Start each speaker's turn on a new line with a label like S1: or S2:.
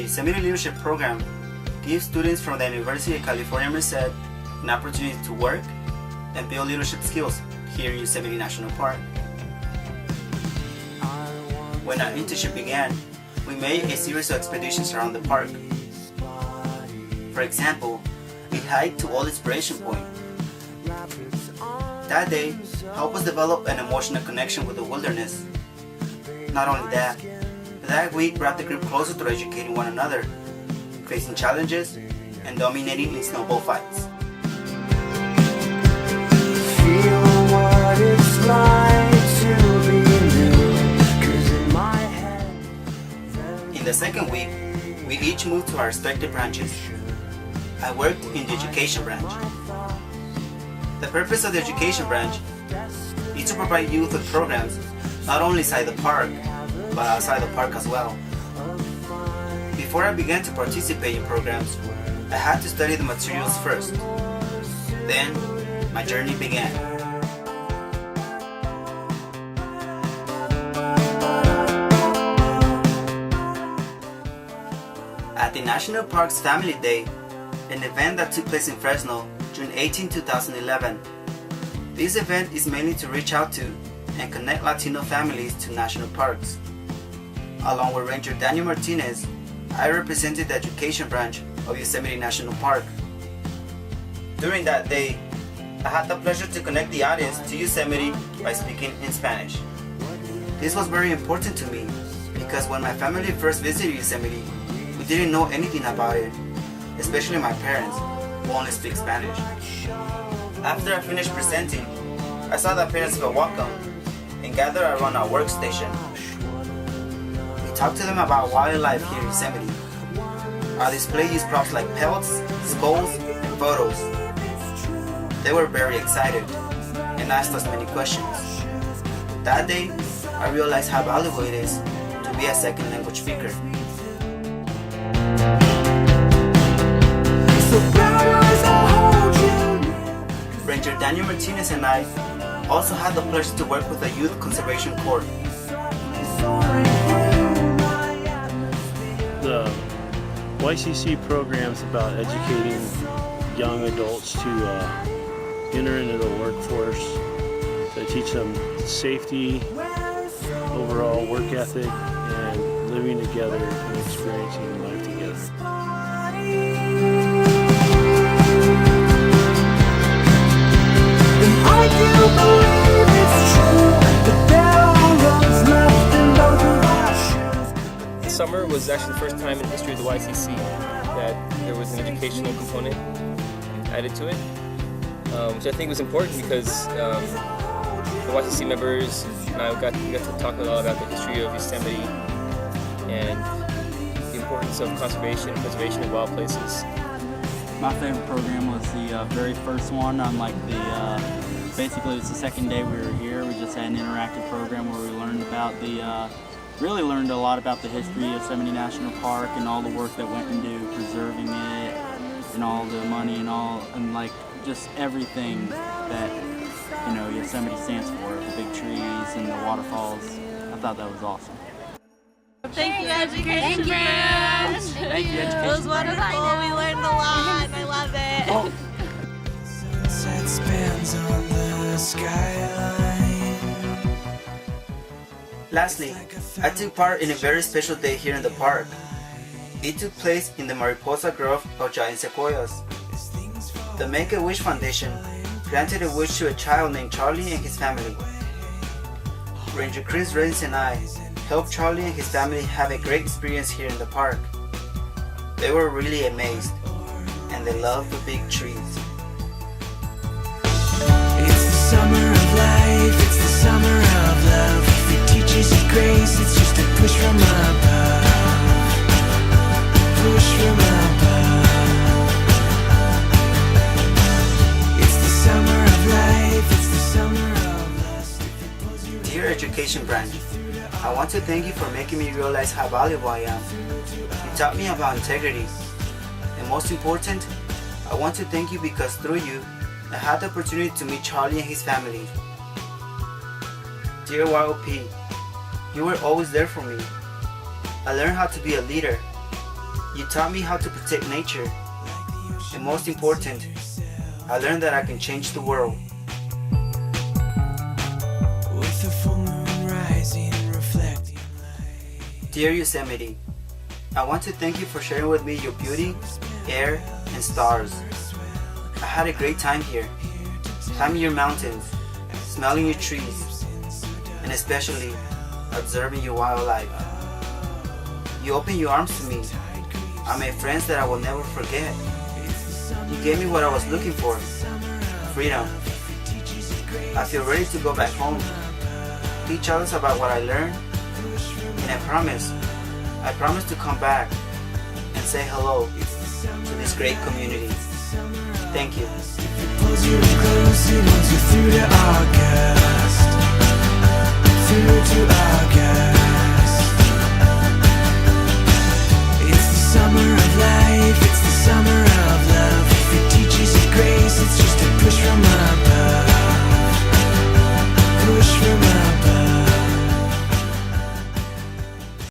S1: Yosemite Leadership Program gives students from the University of California, Merced an opportunity to work and build leadership skills here in Yosemite National Park. When our internship began, we made a series of expeditions around the park. For example, we hiked to Old Inspiration Point. That day helped us develop an emotional connection with the wilderness. Not only that week brought the group closer to educating one another, facing challenges, and dominating in snowball fights.
S2: Feel what it's like to be new, 'cause in my head.
S1: In the second week, we each moved to our respective branches. I worked in the education branch. The purpose of the education branch is to provide youth with programs not only inside the park, but outside the park as well. Before I began to participate in programs, I had to study the materials first. Then, my journey began. At the National Park's Family Day, an event that took place in Fresno, June 18, 2011. This event is mainly to reach out to and connect Latino families to national parks. Along with Ranger Daniel Martinez, I represented the education branch of Yosemite National Park. During that day, I had the pleasure to connect the audience to Yosemite by speaking in Spanish. This was very important to me because when my family first visited Yosemite, we didn't know anything about it, especially my parents, who only speak Spanish. After I finished presenting, I saw the parents feel welcome and gathered around our workstation. We talked to them about wildlife here in Yosemite. Our display used props like pelts, skulls, and photos. They were very excited and asked us many questions. That day, I realized how valuable it is to be a second language speaker. Ranger Daniel Martinez and I also had the pleasure to work with the Youth Conservation Corps.
S3: The YCC programs about educating young adults to enter into the workforce, to teach them safety, overall work ethic, and living together and experiencing life together.
S2: I do believe it's true that there are roads left in both of our shoes.
S4: This summer was actually the first time in the history of the YCC that there was an educational component added to it, which I think was important because the YCC members and I got to talk a lot about the history of Yosemite and the importance of conservation and preservation of wild places.
S5: My favorite program was the very first one. Basically it's the second day we were here. We just had an interactive program where we learned about really learned a lot about the history of Yosemite National Park and all the work that went into preserving it and all the money and like just everything that Yosemite stands for, the big trees and the waterfalls. I thought that was awesome.
S6: Thank you, Education Branch.
S5: Thank you, Education
S6: It was wonderful. We learned a lot. I love it.
S5: Oh.
S2: Sunset spans on the skyline.
S1: Lastly, I took part in a very special day here in the park. It took place in the Mariposa Grove of giant sequoias. The Make-A-Wish Foundation granted a wish to a child named Charlie and his family. Ranger Chris Renz and I helped Charlie and his family have a great experience here in the park. They were really amazed, and they loved the big trees.
S2: It's the summer of life, it's the summer of love. If it teaches you grace, it's just a push from above. Push from above. It's the summer of life, it's the summer of lust.
S1: Dear Education Branch, I want to thank you for making me realize how valuable I am. You taught me about integrity. And most important, I want to thank you because through you, I had the opportunity to meet Charlie and his family. Dear YOP, you were always there for me. I learned how to be a leader, You taught me how to protect nature, and most important, I learned that I can change the world.
S2: With the full moon rising, reflecting.
S1: Dear Yosemite, I want to thank you for sharing with me your beauty, air, and stars. I had a great time here, climbing your mountains, smelling your trees, and especially observing your wildlife. You opened your arms to me. I made friends that I will never forget. You gave me what I was looking for, freedom. I feel ready to go back home, teach others about what I learned, and I promise to come back and say hello to this great community. Thank you.
S2: Pulls you in close, it holds you through to August, through to